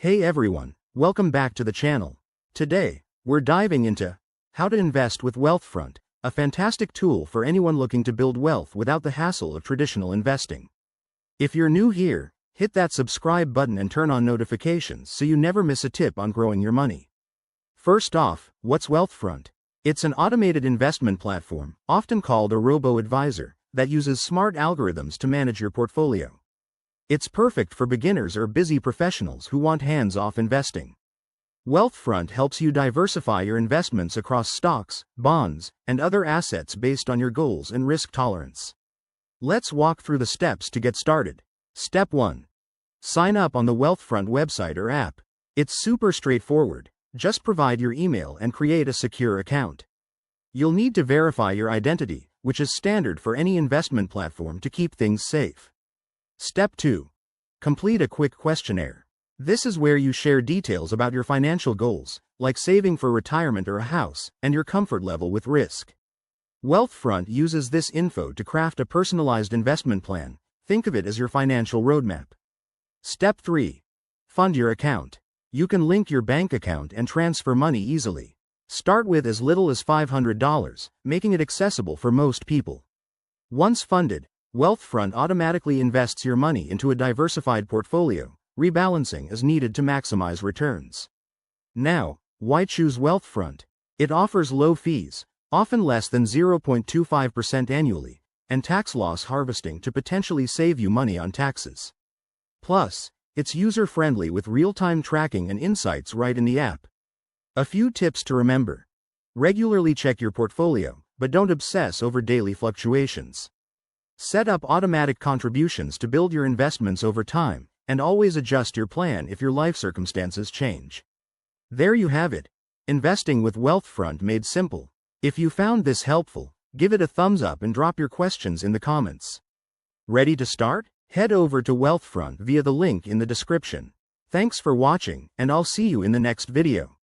Hey everyone, welcome back to the channel. Today, we're diving into how to invest with Wealthfront, a fantastic tool for anyone looking to build wealth without the hassle of traditional investing. If you're new here, hit that subscribe button and turn on notifications so you never miss a tip on growing your money. First off, what's Wealthfront? It's an automated investment platform, often called a robo-advisor, that uses smart algorithms to manage your portfolio. It's perfect for beginners or busy professionals who want hands-off investing. Wealthfront helps you diversify your investments across stocks, bonds, and other assets based on your goals and risk tolerance. Let's walk through the steps to get started. Step 1. Sign up on the Wealthfront website or app. It's super straightforward. Just provide your email and create a secure account. You'll need to verify your identity, which is standard for any investment platform to keep things safe. Step 2. Complete a quick questionnaire. This is where you share details about your financial goals, like saving for retirement or a house, and your comfort level with risk. Wealthfront uses this info to craft a personalized investment plan. Think of it as your financial roadmap. Step 3. Fund your account. You can link your bank account and transfer money easily. Start with as little as $500, making it accessible for most people. Once funded, Wealthfront automatically invests your money into a diversified portfolio, rebalancing as needed to maximize returns. Now, why choose Wealthfront? It offers low fees, often less than 0.25% annually, and tax loss harvesting to potentially save you money on taxes. Plus, it's user-friendly with real-time tracking and insights right in the app. A few tips to remember. Regularly check your portfolio, but don't obsess over daily fluctuations. Set up automatic contributions to build your investments over time, and always adjust your plan if your life circumstances change. There you have it. Investing with Wealthfront made simple. If you found this helpful, give it a thumbs up and drop your questions in the comments. Ready to start? Head over to Wealthfront via the link in the description. Thanks for watching, and I'll see you in the next video.